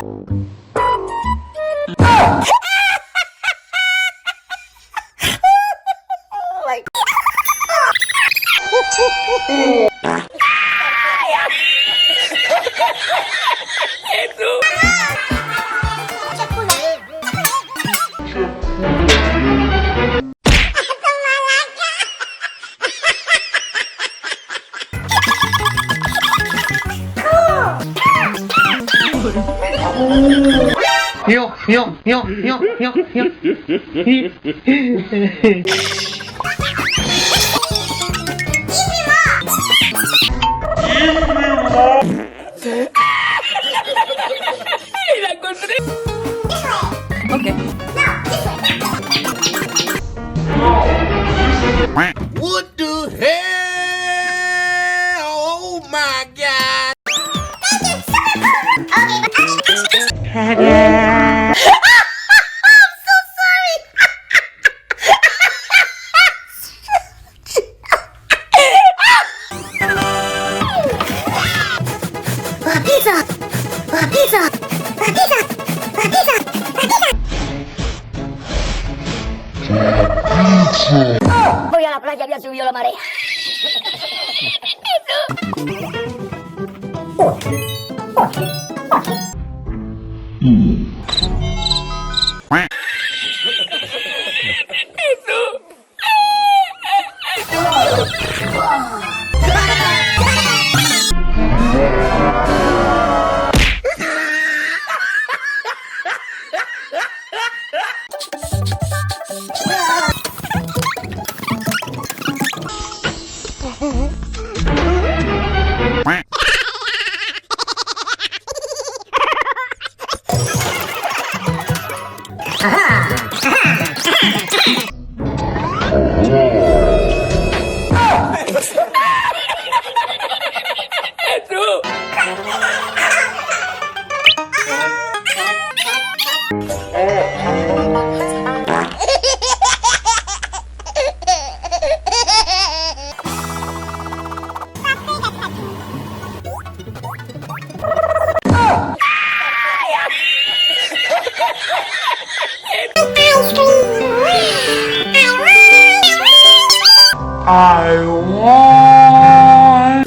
Okay. What the hell? Oh my god! Voy a la playa, había subido la marea. I want.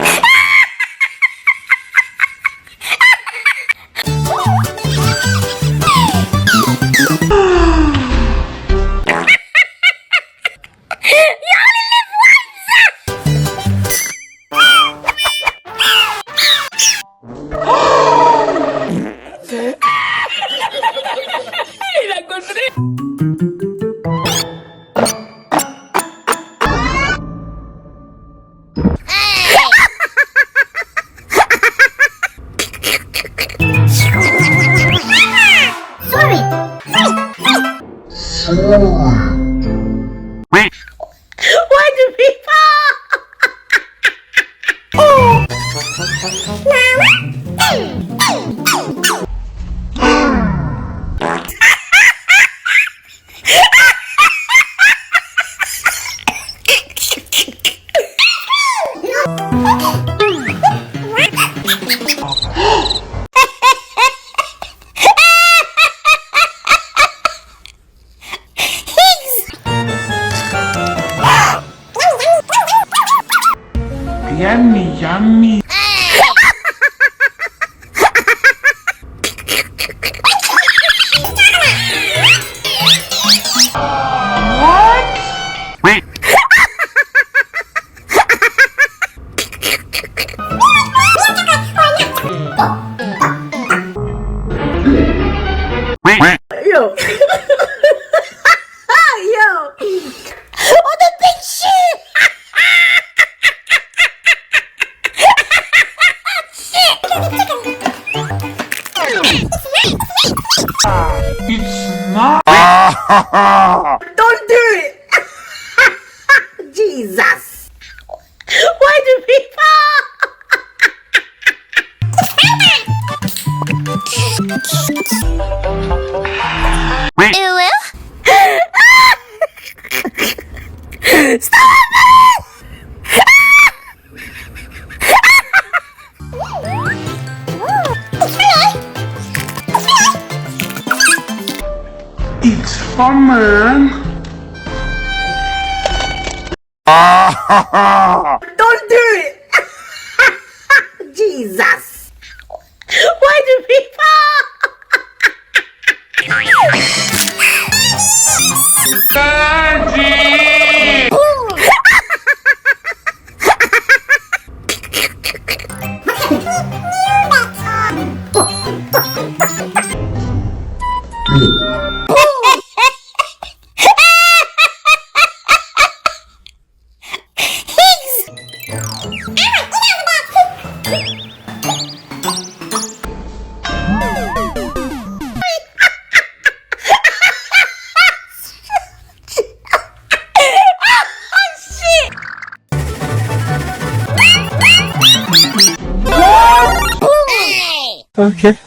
Why do people? Yummy, yummy. Yo. Yo. Oh, the big shit. It's not. Don't do it. Jesus. Why do people? Stop it! Come on. Don't do it! Jesus! Why do people? Daddy! Okay.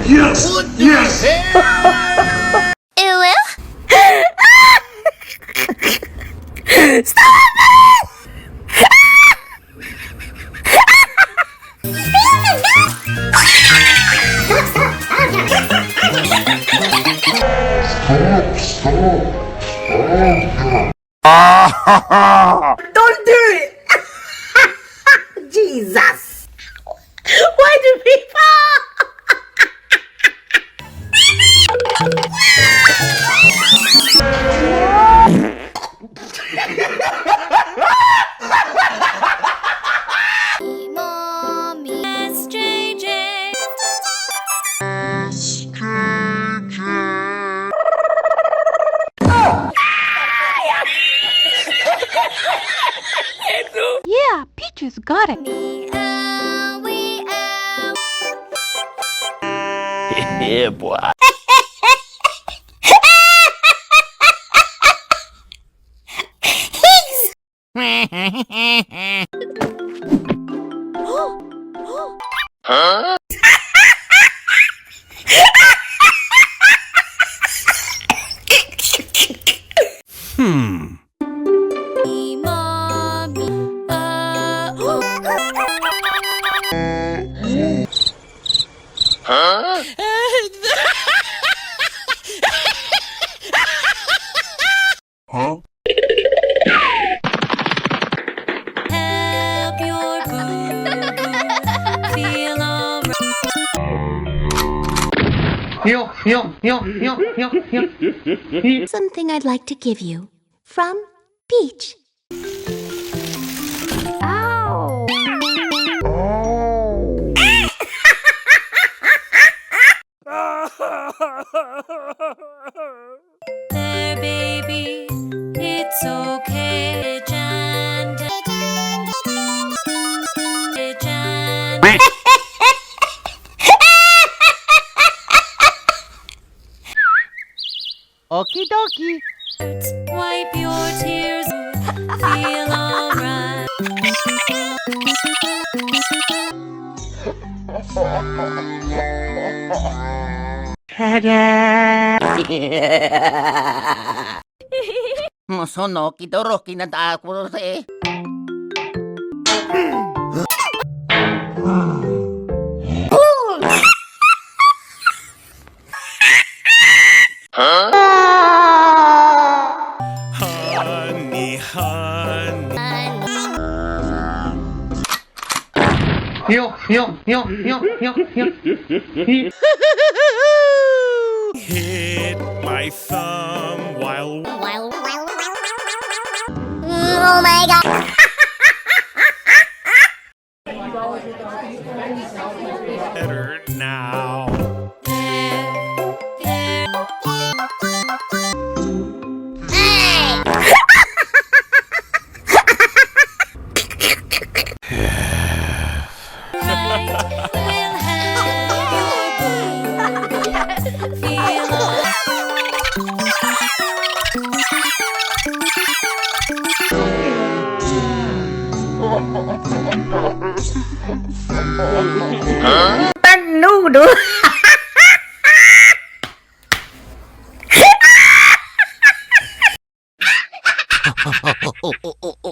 Yes! What the Yes! hell? Don't do it! Jesus! Why do people? Mommy, SJJ. Yeah, Peaches got it. Meow, meow. Yeah, boy. Huh? Mommy, Huh? Huh? help your boo-boo feel alright. Something I'd like to give you. From Peach. Ow! There, baby, it's okay. Jan, Jan. Okie dokie. Wipe your tears, feel alright. Mosono kidoroki na ako eh. Huh? Honey, honey. Hit my thumb while Oh my god. better now. Huh? Menudo.